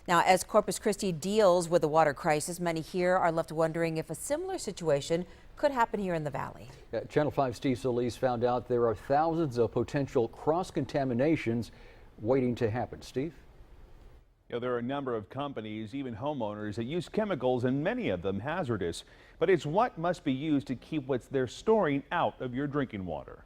Now, as Corpus Christi deals with the water crisis, many here are left wondering if a similar situation could happen here in the valley. Channel 5 Steve Solis found out there are thousands of potential cross-contaminations waiting to happen. Steve? There are a number of companies, even homeowners, that use chemicals, and many of them hazardous. But it's what must be used to keep what they're storing out of your drinking water.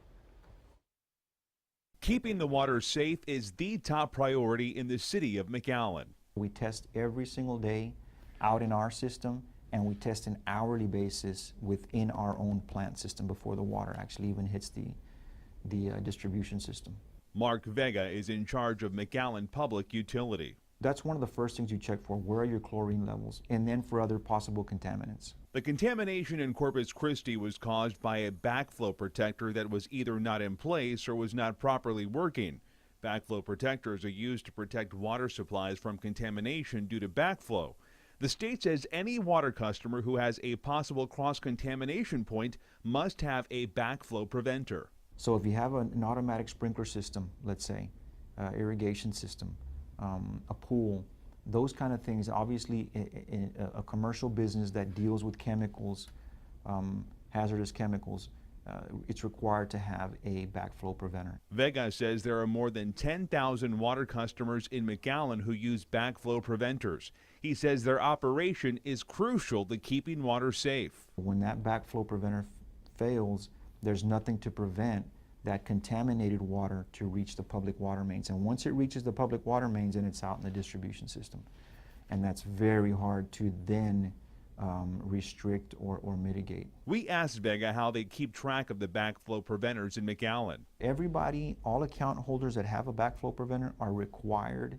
Keeping the water safe is the top priority in the city of McAllen. We test every single day out in our system, and we test an hourly basis within our own plant system before the water actually even hits the distribution system. Mark Vega is in charge of McAllen Public Utility. That's one of the first things you check for. Where are your chlorine levels? And then for other possible contaminants. The contamination in Corpus Christi was caused by a backflow protector that was either not in place or was not properly working. Backflow protectors are used to protect water supplies from contamination due to backflow. The state says any water customer who has a possible cross-contamination point must have a backflow preventer. So if you have an automatic sprinkler system, let's say, irrigation system, a pool, those kind of things, obviously a commercial business that deals with chemicals, hazardous chemicals, it's required to have a backflow preventer. Vega says there are more than 10,000 water customers in McAllen who use backflow preventers. He says their operation is crucial to keeping water safe. When that backflow preventer fails, there's nothing to prevent that contaminated water to reach the public water mains. And once it reaches the public water mains, then it's out in the distribution system. And that's very hard to then restrict or mitigate. We asked Vega how they keep track of the backflow preventers in McAllen. Everybody, all account holders that have a backflow preventer are required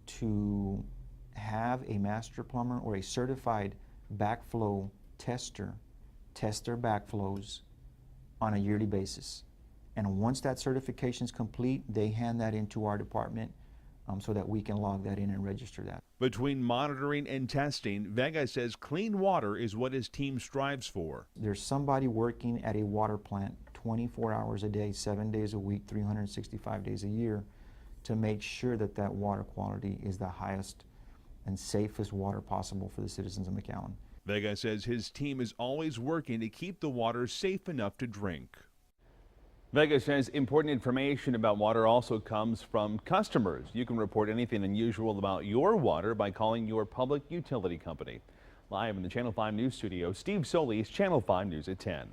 to have a master plumber or a certified backflow tester test their backflows on a yearly basis. And once that certification is complete, they hand that into our department so that we can log that in and register that. Between monitoring and testing, Vega says clean water is what his team strives for. There's somebody working at a water plant 24 hours a day, 7 days a week, 365 days a year to make sure that that water quality is the highest and safest water possible for the citizens of McAllen. Vega says his team is always working to keep the water safe enough to drink. Vega says important information about water also comes from customers. You can report anything unusual about your water by calling your public utility company. Live in the Channel 5 News Studio, Steve Solis, Channel 5 News at 10.